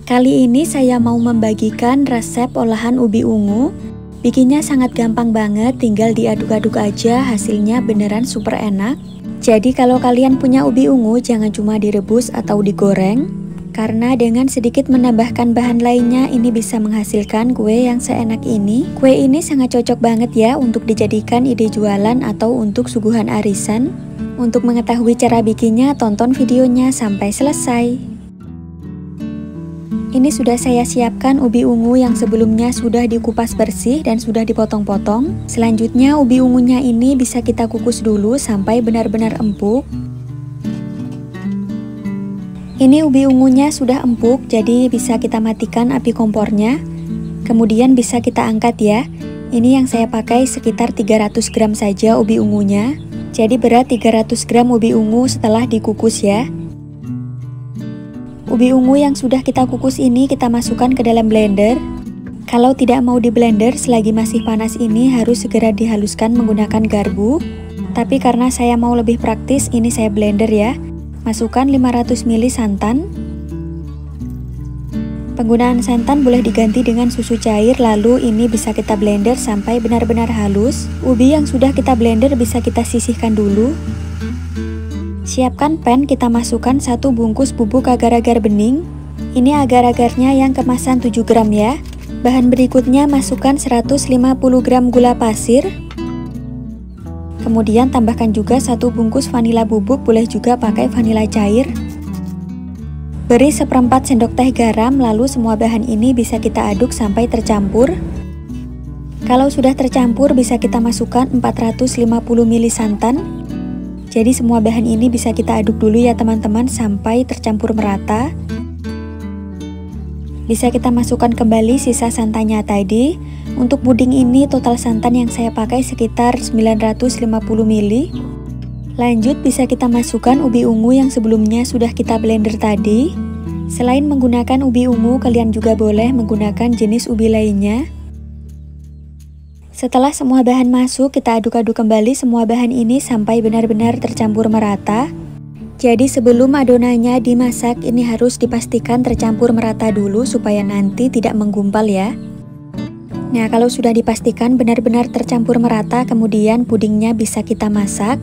Kali ini saya mau membagikan resep olahan ubi ungu. Bikinnya sangat gampang banget, tinggal diaduk-aduk aja, hasilnya beneran super enak. Jadi kalau kalian punya ubi ungu jangan cuma direbus atau digoreng, karena dengan sedikit menambahkan bahan lainnya ini bisa menghasilkan kue yang seenak ini. Kue ini sangat cocok banget ya untuk dijadikan ide jualan atau untuk suguhan arisan. Untuk mengetahui cara bikinnya, tonton videonya sampai selesai. Ini sudah saya siapkan ubi ungu yang sebelumnya sudah dikupas bersih dan sudah dipotong-potong. Selanjutnya ubi ungunya ini bisa kita kukus dulu sampai benar-benar empuk. Ini ubi ungunya sudah empuk, jadi bisa kita matikan api kompornya. Kemudian bisa kita angkat ya. Ini yang saya pakai sekitar 300 gram saja ubi ungunya. Jadi berat 300 gram ubi ungu setelah dikukus ya. Ubi ungu yang sudah kita kukus ini kita masukkan ke dalam blender. Kalau tidak mau di blender selagi masih panas ini harus segera dihaluskan menggunakan garpu. Tapi karena saya mau lebih praktis, ini saya blender ya. Masukkan 500 ml santan. Penggunaan santan boleh diganti dengan susu cair, lalu ini bisa kita blender sampai benar-benar halus. Ubi yang sudah kita blender bisa kita sisihkan dulu. Siapkan pan, kita masukkan 1 bungkus bubuk agar-agar bening. Ini agar-agarnya yang kemasan 7 gram ya. Bahan berikutnya masukkan 150 gram gula pasir. Kemudian tambahkan juga 1 bungkus vanila bubuk, boleh juga pakai vanila cair. Beri 1/4 sendok teh garam, lalu semua bahan ini bisa kita aduk sampai tercampur. Kalau sudah tercampur bisa kita masukkan 450 ml santan. Jadi semua bahan ini bisa kita aduk dulu ya teman-teman sampai tercampur merata. Bisa kita masukkan kembali sisa santannya tadi. Untuk puding ini total santan yang saya pakai sekitar 950 ml. Lanjut bisa kita masukkan ubi ungu yang sebelumnya sudah kita blender tadi. Selain menggunakan ubi ungu, kalian juga boleh menggunakan jenis ubi lainnya. Setelah semua bahan masuk, kita aduk-aduk kembali semua bahan ini sampai benar-benar tercampur merata. Jadi sebelum adonannya dimasak, ini harus dipastikan tercampur merata dulu supaya nanti tidak menggumpal ya. Nah, kalau sudah dipastikan benar-benar tercampur merata, kemudian pudingnya bisa kita masak.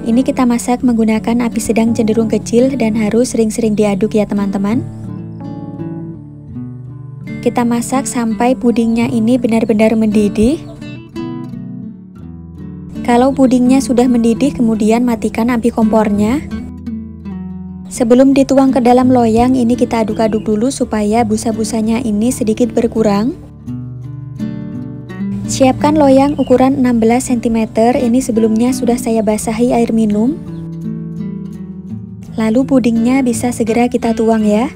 Ini kita masak menggunakan api sedang cenderung kecil dan harus sering-sering diaduk ya teman-teman. Kita masak sampai pudingnya ini benar-benar mendidih. Kalau pudingnya sudah mendidih, kemudian matikan api kompornya. Sebelum dituang ke dalam loyang, ini kita aduk-aduk dulu supaya busa-busanya ini sedikit berkurang. Siapkan loyang ukuran 16 cm, ini sebelumnya sudah saya basahi air minum. Lalu pudingnya bisa segera kita tuang ya.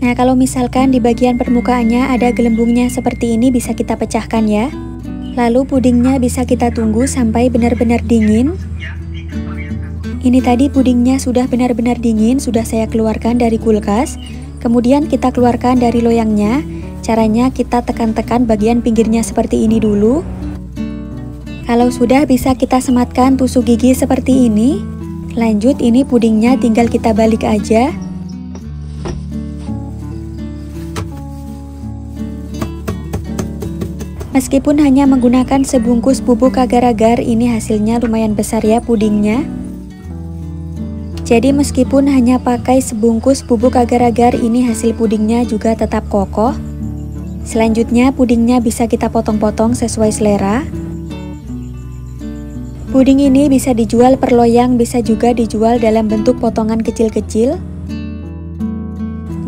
Nah, kalau misalkan di bagian permukaannya ada gelembungnya seperti ini bisa kita pecahkan ya. Lalu pudingnya bisa kita tunggu sampai benar-benar dingin. Ini tadi pudingnya sudah benar-benar dingin, sudah saya keluarkan dari kulkas. Kemudian kita keluarkan dari loyangnya. Caranya kita tekan-tekan bagian pinggirnya seperti ini dulu. Kalau sudah bisa kita sematkan tusuk gigi seperti ini. Lanjut ini pudingnya tinggal kita balik aja. Meskipun hanya menggunakan sebungkus bubuk agar-agar, ini hasilnya lumayan besar ya pudingnya. Jadi meskipun hanya pakai sebungkus bubuk agar-agar, ini hasil pudingnya juga tetap kokoh. Selanjutnya pudingnya bisa kita potong-potong sesuai selera. Puding ini bisa dijual per loyang, bisa juga dijual dalam bentuk potongan kecil-kecil.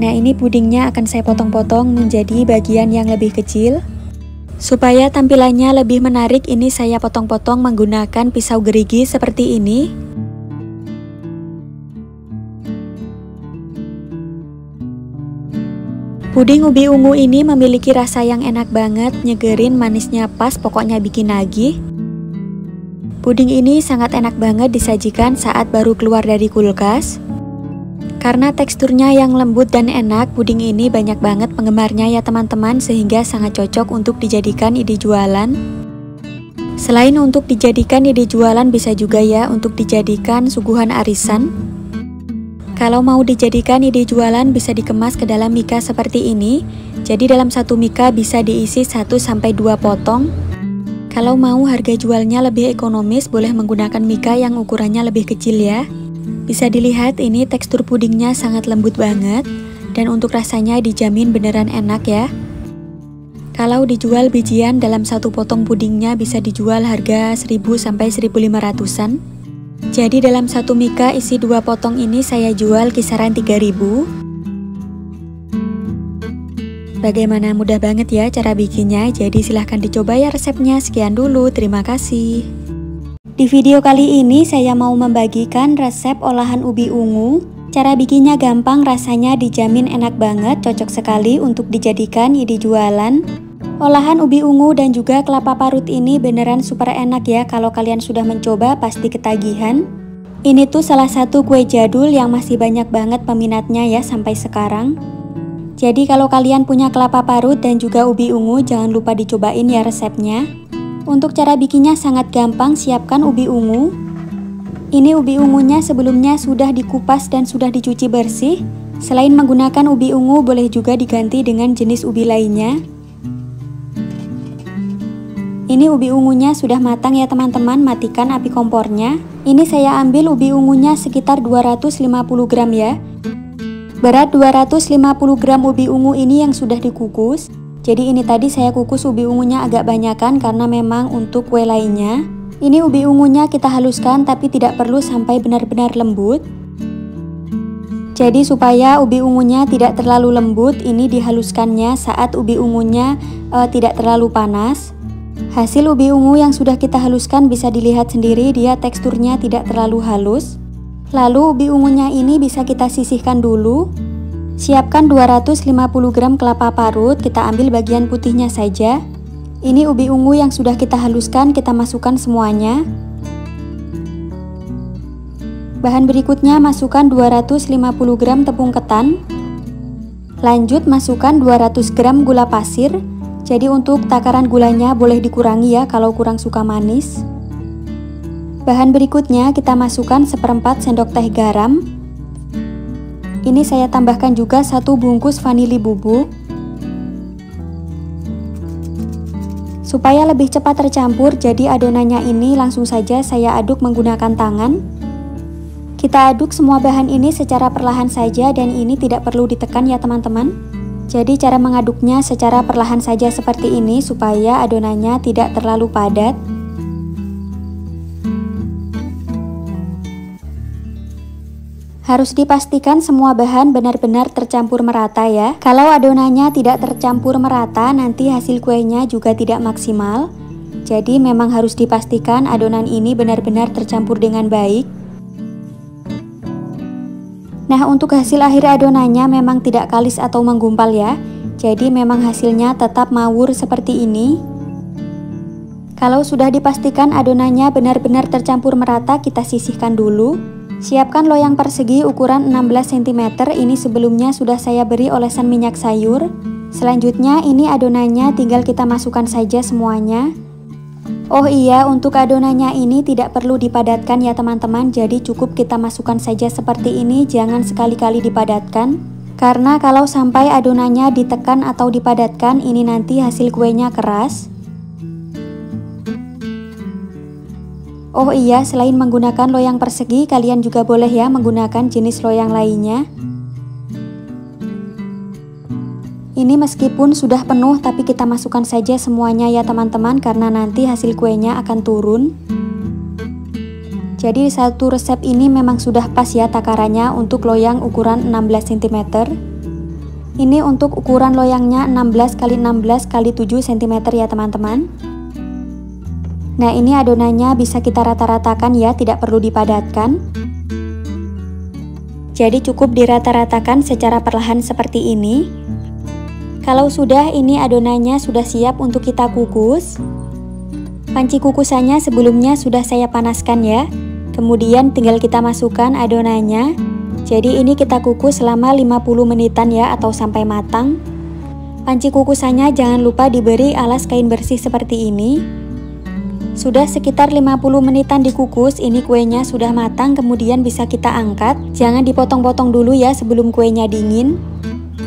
Nah, ini pudingnya akan saya potong-potong menjadi bagian yang lebih kecil. Supaya tampilannya lebih menarik, ini saya potong-potong menggunakan pisau gerigi seperti ini. Puding ubi ungu ini memiliki rasa yang enak banget, nyegerin, manisnya pas, pokoknya bikin nagih. Puding ini sangat enak banget disajikan saat baru keluar dari kulkas. Karena teksturnya yang lembut dan enak, puding ini banyak banget penggemarnya ya teman-teman, sehingga sangat cocok untuk dijadikan ide jualan. Selain untuk dijadikan ide jualan, bisa juga ya untuk dijadikan suguhan arisan. Kalau mau dijadikan ide jualan, bisa dikemas ke dalam mika seperti ini. Jadi dalam satu mika bisa diisi 1-2 potong. Kalau mau harga jualnya lebih ekonomis, boleh menggunakan mika yang ukurannya lebih kecil ya. Bisa dilihat ini tekstur pudingnya sangat lembut banget, dan untuk rasanya dijamin beneran enak ya. Kalau dijual bijian, dalam satu potong pudingnya bisa dijual harga 1000-1500an. Jadi dalam satu mika isi 2 potong ini saya jual kisaran 3000. Bagaimana, mudah banget ya cara bikinnya, jadi silahkan dicoba ya resepnya. Sekian dulu, terima kasih. Di video kali ini saya mau membagikan resep olahan ubi ungu. Cara bikinnya gampang, rasanya dijamin enak banget, cocok sekali untuk dijadikan ide jualan. Olahan ubi ungu dan juga kelapa parut ini beneran super enak ya, kalau kalian sudah mencoba pasti ketagihan. Ini tuh salah satu kue jadul yang masih banyak banget peminatnya ya sampai sekarang. Jadi kalau kalian punya kelapa parut dan juga ubi ungu, jangan lupa dicobain ya resepnya. Untuk cara bikinnya sangat gampang, siapkan ubi ungu. Ini ubi ungunya sebelumnya sudah dikupas dan sudah dicuci bersih. Selain menggunakan ubi ungu, boleh juga diganti dengan jenis ubi lainnya. Ini ubi ungunya sudah matang ya teman-teman, matikan api kompornya. Ini saya ambil ubi ungunya sekitar 250 gram ya. Berat 250 gram ubi ungu ini yang sudah dikukus. Jadi ini tadi saya kukus ubi ungunya agak banyakan karena memang untuk kue lainnya. Ini ubi ungunya kita haluskan tapi tidak perlu sampai benar-benar lembut. Jadi supaya ubi ungunya tidak terlalu lembut, ini dihaluskannya saat ubi ungunya tidak terlalu panas. Hasil ubi ungu yang sudah kita haluskan bisa dilihat sendiri, dia teksturnya tidak terlalu halus. Lalu ubi ungunya ini bisa kita sisihkan dulu. Siapkan 250 gram kelapa parut, kita ambil bagian putihnya saja. Ini ubi ungu yang sudah kita haluskan, kita masukkan semuanya. Bahan berikutnya masukkan 250 gram tepung ketan. Lanjut masukkan 200 gram gula pasir. Jadi untuk takaran gulanya boleh dikurangi ya kalau kurang suka manis. Bahan berikutnya kita masukkan 1/4 sendok teh garam. Ini saya tambahkan juga 1 bungkus vanili bubuk. Supaya lebih cepat tercampur, jadi adonannya ini langsung saja saya aduk menggunakan tangan. Kita aduk semua bahan ini secara perlahan saja dan ini tidak perlu ditekan ya teman-teman. Jadi cara mengaduknya secara perlahan saja seperti ini supaya adonannya tidak terlalu padat. Harus dipastikan semua bahan benar-benar tercampur merata ya. Kalau adonannya tidak tercampur merata, nanti hasil kuenya juga tidak maksimal. Jadi memang harus dipastikan adonan ini benar-benar tercampur dengan baik. Nah, untuk hasil akhir adonannya memang tidak kalis atau menggumpal ya. Jadi memang hasilnya tetap mawur seperti ini. Kalau sudah dipastikan adonannya benar-benar tercampur merata, kita sisihkan dulu. Siapkan loyang persegi ukuran 16 cm, ini sebelumnya sudah saya beri olesan minyak sayur. Selanjutnya ini adonannya tinggal kita masukkan saja semuanya. Oh iya, untuk adonannya ini tidak perlu dipadatkan ya teman-teman, jadi cukup kita masukkan saja seperti ini, jangan sekali-kali dipadatkan. Karena kalau sampai adonannya ditekan atau dipadatkan, ini nanti hasil kuenya keras. Oh iya, selain menggunakan loyang persegi, kalian juga boleh ya menggunakan jenis loyang lainnya. Ini meskipun sudah penuh, tapi kita masukkan saja semuanya ya teman-teman, karena nanti hasil kuenya akan turun. Jadi satu resep ini memang sudah pas ya takarannya untuk loyang ukuran 16 cm. Ini untuk ukuran loyangnya 16 x 16 x 7 cm ya teman-teman. Nah, ini adonannya bisa kita rata-ratakan ya, tidak perlu dipadatkan. Jadi cukup dirata-ratakan secara perlahan seperti ini. Kalau sudah, ini adonannya sudah siap untuk kita kukus. Panci kukusannya sebelumnya sudah saya panaskan ya. Kemudian tinggal kita masukkan adonannya. Jadi ini kita kukus selama 50 menitan ya, atau sampai matang. Panci kukusannya jangan lupa diberi alas kain bersih seperti ini. Sudah sekitar 50 menitan dikukus, ini kuenya sudah matang, kemudian bisa kita angkat. Jangan dipotong-potong dulu ya sebelum kuenya dingin.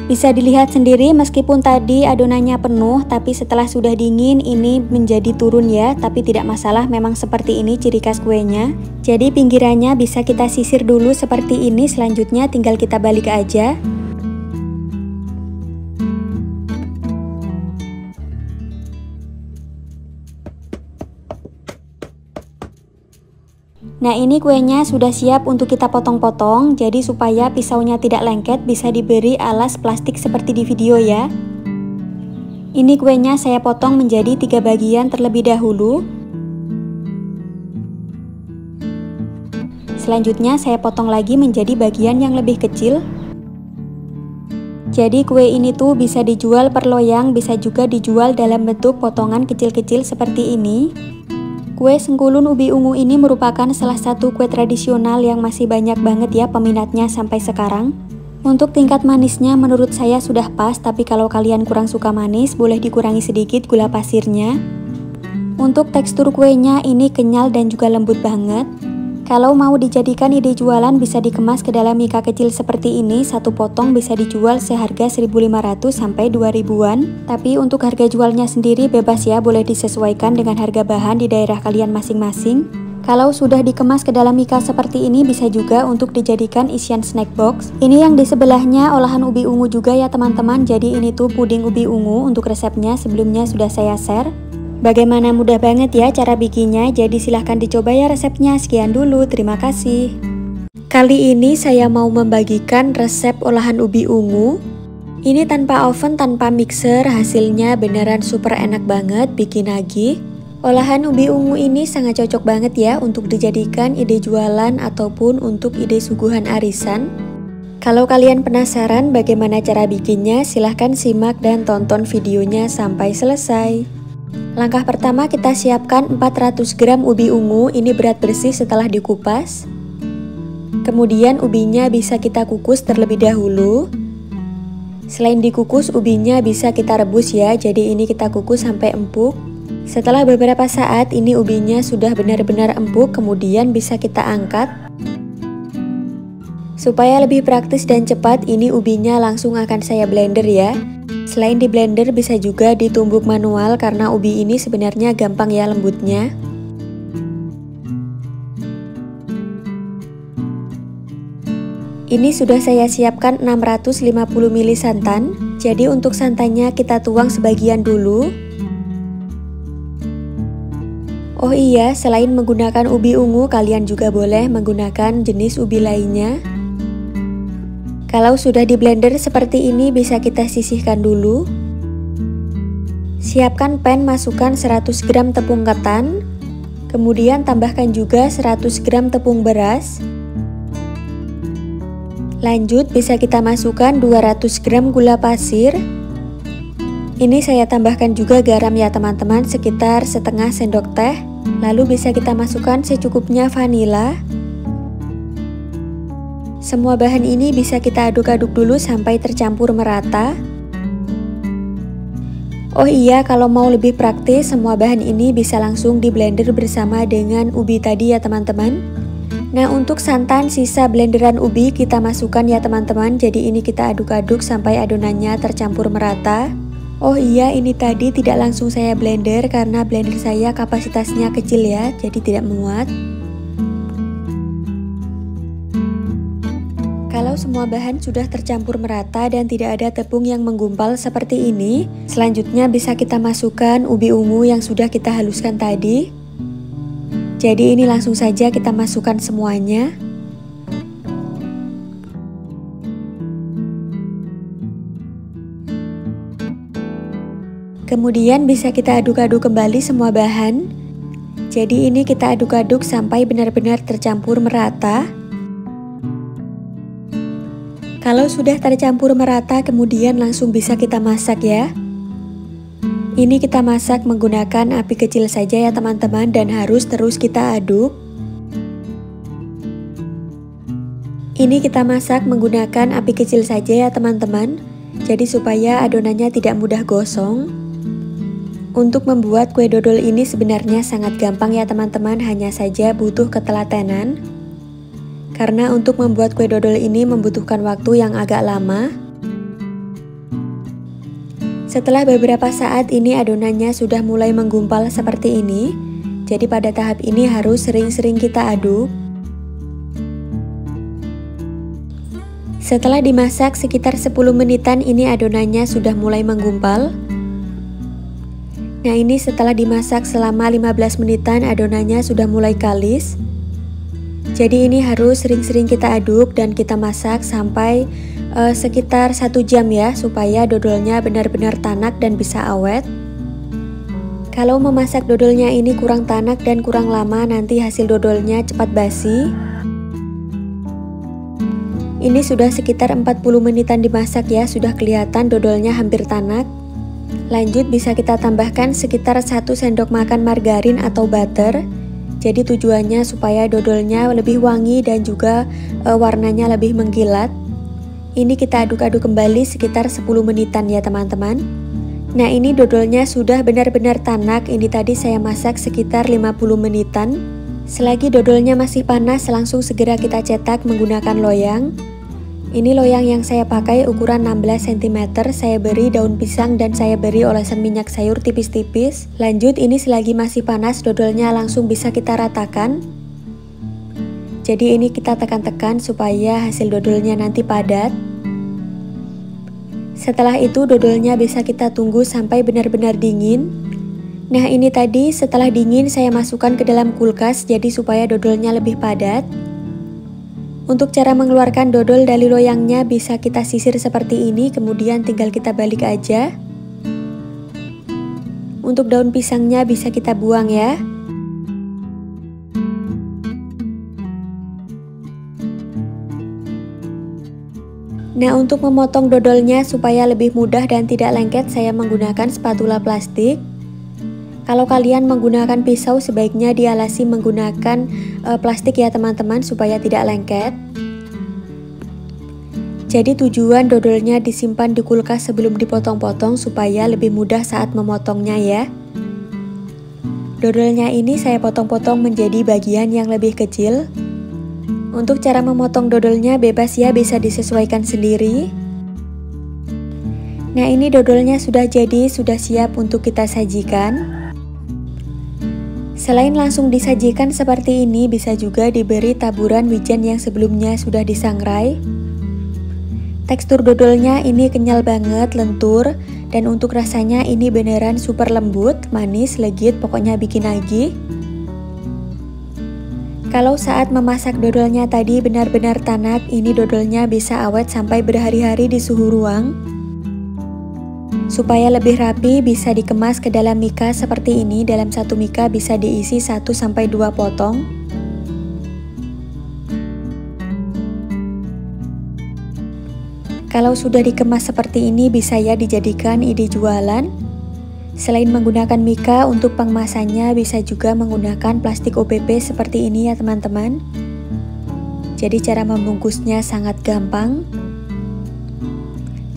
Bisa dilihat sendiri meskipun tadi adonannya penuh, tapi setelah sudah dingin ini menjadi turun ya. Tapi tidak masalah, memang seperti ini ciri khas kuenya. Jadi pinggirannya bisa kita sisir dulu seperti ini, selanjutnya tinggal kita balik aja. Nah, ini kuenya sudah siap untuk kita potong-potong. Jadi supaya pisaunya tidak lengket, bisa diberi alas plastik seperti di video ya. Ini kuenya saya potong menjadi 3 bagian terlebih dahulu. Selanjutnya saya potong lagi menjadi bagian yang lebih kecil. Jadi kue ini tuh bisa dijual per loyang, bisa juga dijual dalam bentuk potongan kecil-kecil seperti ini. Kue Sengkulun Ubi Ungu ini merupakan salah satu kue tradisional yang masih banyak banget ya peminatnya sampai sekarang. Untuk tingkat manisnya menurut saya sudah pas, tapi kalau kalian kurang suka manis boleh dikurangi sedikit gula pasirnya. Untuk tekstur kuenya ini kenyal dan juga lembut banget. Kalau mau dijadikan ide jualan bisa dikemas ke dalam mika kecil seperti ini. Satu potong bisa dijual seharga 1.500 sampai 2.000-an. Tapi untuk harga jualnya sendiri bebas ya, boleh disesuaikan dengan harga bahan di daerah kalian masing-masing. Kalau sudah dikemas ke dalam mika seperti ini bisa juga untuk dijadikan isian snack box. Ini yang di sebelahnya olahan ubi ungu juga ya teman-teman. Jadi ini tuh puding ubi ungu, untuk resepnya sebelumnya sudah saya share. Bagaimana mudah banget ya cara bikinnya, jadi silahkan dicoba ya resepnya. Sekian dulu, terima kasih. Kali ini saya mau membagikan resep olahan ubi ungu. Ini tanpa oven, tanpa mixer, hasilnya beneran super enak banget, bikin nagih. Olahan ubi ungu ini sangat cocok banget ya untuk dijadikan ide jualan ataupun untuk ide suguhan arisan. Kalau kalian penasaran bagaimana cara bikinnya, silahkan simak dan tonton videonya sampai selesai. Langkah pertama kita siapkan 400 gram ubi ungu, ini berat bersih setelah dikupas. Kemudian ubinya bisa kita kukus terlebih dahulu. Selain dikukus, ubinya bisa kita rebus ya, jadi ini kita kukus sampai empuk. Setelah beberapa saat ini ubinya sudah benar-benar empuk, kemudian bisa kita angkat. Supaya lebih praktis dan cepat, ini ubinya langsung akan saya blender ya. Selain di blender bisa juga ditumbuk manual karena ubi ini sebenarnya gampang ya lembutnya. Ini sudah saya siapkan 650 ml santan. Jadi untuk santannya kita tuang sebagian dulu. Oh iya, selain menggunakan ubi ungu, kalian juga boleh menggunakan jenis ubi lainnya. Kalau sudah di blender seperti ini bisa kita sisihkan dulu. Siapkan pan, masukkan 100 gram tepung ketan. Kemudian tambahkan juga 100 gram tepung beras. Lanjut bisa kita masukkan 200 gram gula pasir. Ini saya tambahkan juga garam ya teman-teman, sekitar setengah sendok teh. Lalu bisa kita masukkan secukupnya vanila. Semua bahan ini bisa kita aduk-aduk dulu sampai tercampur merata. Oh iya, kalau mau lebih praktis, semua bahan ini bisa langsung di blender bersama dengan ubi tadi ya teman-teman. Nah, untuk santan sisa blenderan ubi kita masukkan ya teman-teman. Jadi ini kita aduk-aduk sampai adonannya tercampur merata. Oh iya, ini tadi tidak langsung saya blender karena blender saya kapasitasnya kecil ya, jadi tidak muat. Kalau semua bahan sudah tercampur merata dan tidak ada tepung yang menggumpal seperti ini, selanjutnya bisa kita masukkan ubi ungu yang sudah kita haluskan tadi. Jadi ini langsung saja kita masukkan semuanya. Kemudian bisa kita aduk-aduk kembali semua bahan. Jadi ini kita aduk-aduk sampai benar-benar tercampur merata. Kalau sudah tercampur merata, kemudian langsung bisa kita masak ya. Ini kita masak menggunakan api kecil saja ya teman-teman, dan harus terus kita aduk. Ini kita masak menggunakan api kecil saja ya teman-teman, jadi supaya adonannya tidak mudah gosong. Untuk membuat kue dodol ini sebenarnya sangat gampang ya teman-teman, hanya saja butuh ketelatenan. Karena untuk membuat kue dodol ini membutuhkan waktu yang agak lama. Setelah beberapa saat ini adonannya sudah mulai menggumpal seperti ini. Jadi pada tahap ini harus sering-sering kita aduk. Setelah dimasak sekitar 10 menitan ini adonannya sudah mulai menggumpal. Nah ini setelah dimasak selama 15 menitan adonannya sudah mulai kalis. Jadi ini harus sering-sering kita aduk dan kita masak sampai sekitar 1 jam ya, supaya dodolnya benar-benar tanak dan bisa awet. Kalau memasak dodolnya ini kurang tanak dan kurang lama, nanti hasil dodolnya cepat basi. Ini sudah sekitar 40 menitan dimasak ya, sudah kelihatan dodolnya hampir tanak. Lanjut bisa kita tambahkan sekitar 1 sendok makan margarin atau butter. Jadi tujuannya supaya dodolnya lebih wangi dan juga warnanya lebih mengkilat. Ini kita aduk-aduk kembali sekitar 10 menitan ya teman-teman. Nah ini dodolnya sudah benar-benar tanak, ini tadi saya masak sekitar 50 menitan. Selagi dodolnya masih panas langsung segera kita cetak menggunakan loyang. Ini loyang yang saya pakai ukuran 16 cm, saya beri daun pisang dan saya beri olesan minyak sayur tipis-tipis. Lanjut ini selagi masih panas dodolnya langsung bisa kita ratakan. Jadi ini kita tekan-tekan supaya hasil dodolnya nanti padat. Setelah itu dodolnya bisa kita tunggu sampai benar-benar dingin. Nah ini tadi setelah dingin saya masukkan ke dalam kulkas jadi supaya dodolnya lebih padat. Untuk cara mengeluarkan dodol dari loyangnya bisa kita sisir seperti ini, kemudian tinggal kita balik aja. Untuk daun pisangnya bisa kita buang ya. Nah untuk memotong dodolnya supaya lebih mudah dan tidak lengket saya menggunakan spatula plastik. Kalau kalian menggunakan pisau sebaiknya dialasi menggunakan plastik ya teman-teman supaya tidak lengket. Jadi tujuan dodolnya disimpan di kulkas sebelum dipotong-potong supaya lebih mudah saat memotongnya ya. Dodolnya ini saya potong-potong menjadi bagian yang lebih kecil. Untuk cara memotong dodolnya bebas ya, bisa disesuaikan sendiri. Nah ini dodolnya sudah jadi, sudah siap untuk kita sajikan. Selain langsung disajikan seperti ini, bisa juga diberi taburan wijen yang sebelumnya sudah disangrai. Tekstur dodolnya ini kenyal banget, lentur, dan untuk rasanya ini beneran super lembut, manis, legit, pokoknya bikin nagih. Kalau saat memasak dodolnya tadi benar-benar tanak, ini dodolnya bisa awet sampai berhari-hari di suhu ruang. Supaya lebih rapi bisa dikemas ke dalam mika seperti ini. Dalam satu mika bisa diisi 1-2 potong. Kalau sudah dikemas seperti ini bisa ya dijadikan ide jualan. Selain menggunakan mika, untuk pengemasannya bisa juga menggunakan plastik OPP seperti ini ya teman-teman. Jadi cara membungkusnya sangat gampang.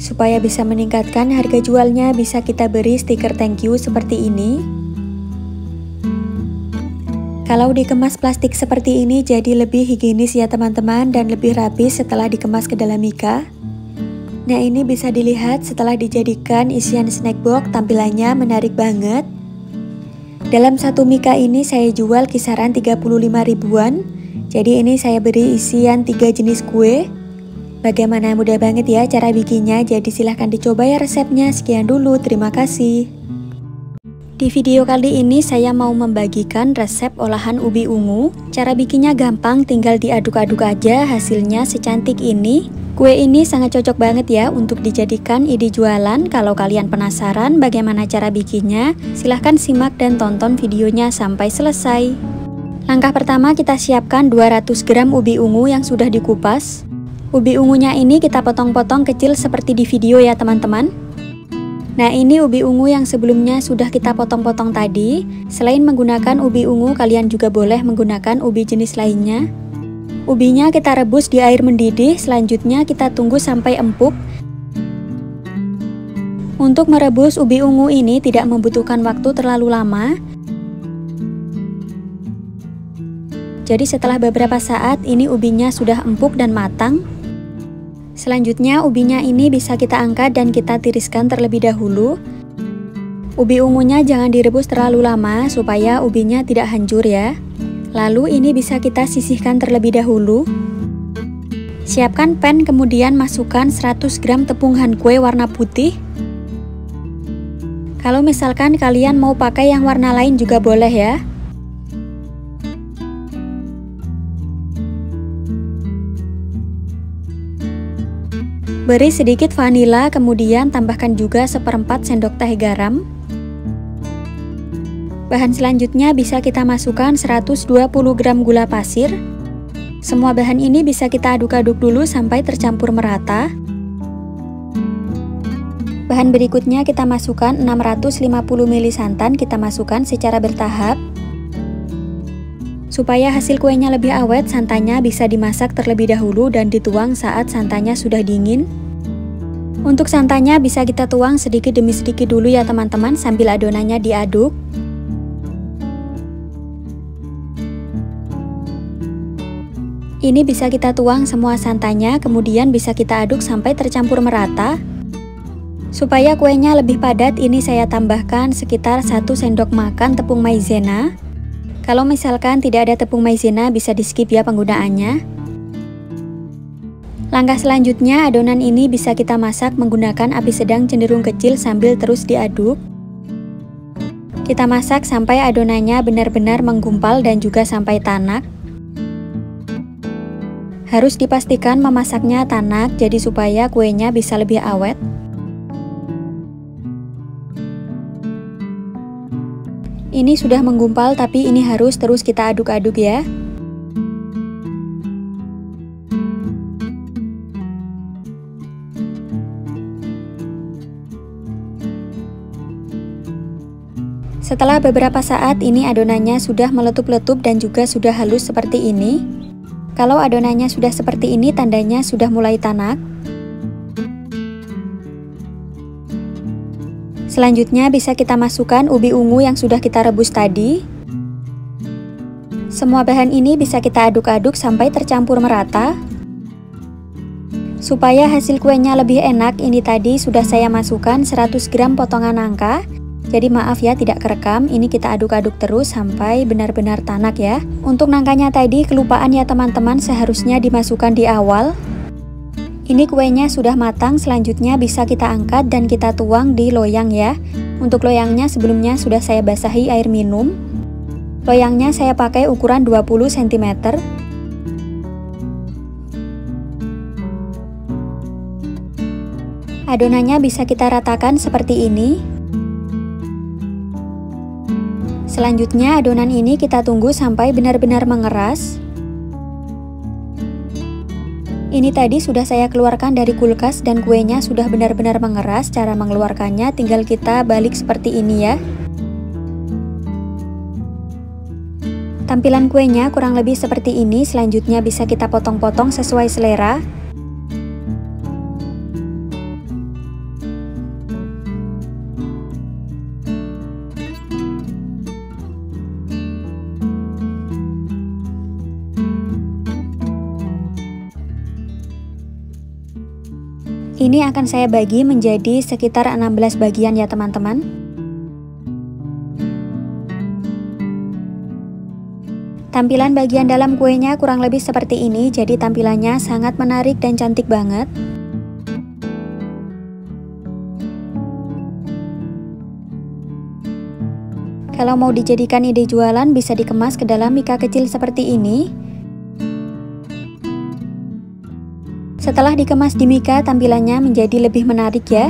Supaya bisa meningkatkan harga jualnya bisa kita beri stiker thank you seperti ini. Kalau dikemas plastik seperti ini jadi lebih higienis ya teman-teman dan lebih rapi setelah dikemas ke dalam mika. Nah ini bisa dilihat setelah dijadikan isian snack box, tampilannya menarik banget. Dalam satu mika ini saya jual kisaran 35 ribuan. Jadi ini saya beri isian 3 jenis kue. Bagaimana, mudah banget ya cara bikinnya, jadi silahkan dicoba ya resepnya. Sekian dulu, terima kasih. Di video kali ini saya mau membagikan resep olahan ubi ungu. Cara bikinnya gampang, tinggal diaduk-aduk aja, hasilnya secantik ini. Kue ini sangat cocok banget ya untuk dijadikan ide jualan. Kalau kalian penasaran bagaimana cara bikinnya, silahkan simak dan tonton videonya sampai selesai. Langkah pertama kita siapkan 200 gram ubi ungu yang sudah dikupas. Ubi ungunya ini kita potong-potong kecil seperti di video ya teman-teman. Nah, ini ubi ungu yang sebelumnya sudah kita potong-potong tadi. Selain menggunakan ubi ungu, kalian juga boleh menggunakan ubi jenis lainnya. Ubinya kita rebus di air mendidih, selanjutnya kita tunggu sampai empuk. Untuk merebus ubi ungu ini tidak membutuhkan waktu terlalu lama. Jadi setelah beberapa saat ini ubinya sudah empuk dan matang. Selanjutnya ubinya ini bisa kita angkat dan kita tiriskan terlebih dahulu. Ubi ungunya jangan direbus terlalu lama supaya ubinya tidak hancur ya. Lalu ini bisa kita sisihkan terlebih dahulu. Siapkan pan, kemudian masukkan 100 gram tepung hankue warna putih. Kalau misalkan kalian mau pakai yang warna lain juga boleh ya. Beri sedikit vanila, kemudian tambahkan juga 1/4 sendok teh garam. Bahan selanjutnya bisa kita masukkan 120 gram gula pasir. Semua bahan ini bisa kita aduk-aduk dulu sampai tercampur merata. Bahan berikutnya kita masukkan 650 ml santan, kita masukkan secara bertahap. Supaya hasil kuenya lebih awet, santannya bisa dimasak terlebih dahulu dan dituang saat santannya sudah dingin. Untuk santannya bisa kita tuang sedikit demi sedikit dulu ya teman-teman, sambil adonannya diaduk. Ini bisa kita tuang semua santannya, kemudian bisa kita aduk sampai tercampur merata. Supaya kuenya lebih padat, ini saya tambahkan sekitar 1 sendok makan tepung maizena. Kalau misalkan tidak ada tepung maizena bisa di skip ya penggunaannya. Langkah selanjutnya, adonan ini bisa kita masak menggunakan api sedang cenderung kecil sambil terus diaduk. Kita masak sampai adonannya benar-benar menggumpal dan juga sampai tanak. Harus dipastikan memasaknya tanak jadi supaya kuenya bisa lebih awet. Ini sudah menggumpal, tapi ini harus terus kita aduk-aduk ya. Setelah beberapa saat ini adonannya sudah meletup-letup dan juga sudah halus seperti ini. Kalau adonannya sudah seperti ini tandanya sudah mulai tanak. Selanjutnya bisa kita masukkan ubi ungu yang sudah kita rebus tadi. Semua bahan ini bisa kita aduk-aduk sampai tercampur merata. Supaya hasil kuenya lebih enak, ini tadi sudah saya masukkan 100 gram potongan nangka. Jadi maaf ya tidak kerekam, ini kita aduk-aduk terus sampai benar-benar tanak ya. Untuk nangkanya tadi kelupaan ya teman-teman, seharusnya dimasukkan di awal. Ini kuenya sudah matang, selanjutnya bisa kita angkat dan kita tuang di loyang ya. Untuk loyangnya sebelumnya sudah saya basahi air minum. Loyangnya saya pakai ukuran 20 cm. Adonannya bisa kita ratakan seperti ini. Selanjutnya adonan ini kita tunggu sampai benar-benar mengeras. Ini tadi sudah saya keluarkan dari kulkas dan kuenya sudah benar-benar mengeras. Cara mengeluarkannya tinggal kita balik seperti ini ya. Tampilan kuenya kurang lebih seperti ini. Selanjutnya bisa kita potong-potong sesuai selera. Ini akan saya bagi menjadi sekitar 16 bagian ya teman-teman. Tampilan bagian dalam kuenya kurang lebih seperti ini, jadi tampilannya sangat menarik dan cantik banget. Kalau mau dijadikan ide jualan bisa dikemas ke dalam mika kecil seperti ini. Setelah dikemas di mika, tampilannya menjadi lebih menarik ya.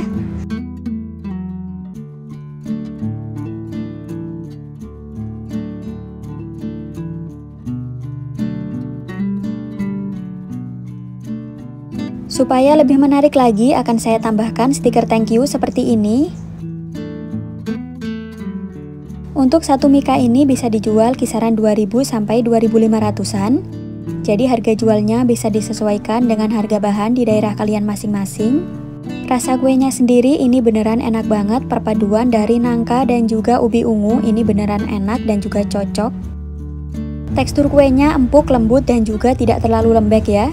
Supaya lebih menarik lagi, akan saya tambahkan stiker thank you seperti ini. Untuk satu mika ini bisa dijual kisaran 2000 sampai 2500-an. Jadi harga jualnya bisa disesuaikan dengan harga bahan di daerah kalian masing-masing. Rasa kuenya sendiri ini beneran enak banget, perpaduan dari nangka dan juga ubi ungu ini beneran enak dan juga cocok. Tekstur kuenya empuk, lembut dan juga tidak terlalu lembek ya.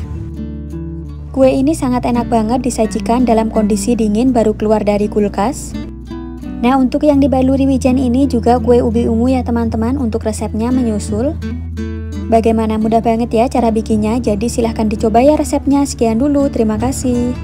Kue ini sangat enak banget disajikan dalam kondisi dingin baru keluar dari kulkas. Nah, untuk yang dibaluri wijen ini juga kue ubi ungu ya teman-teman. Untuk resepnya menyusul. Bagaimana, mudah banget ya cara bikinnya. Jadi silahkan dicoba ya resepnya. Sekian dulu, terima kasih.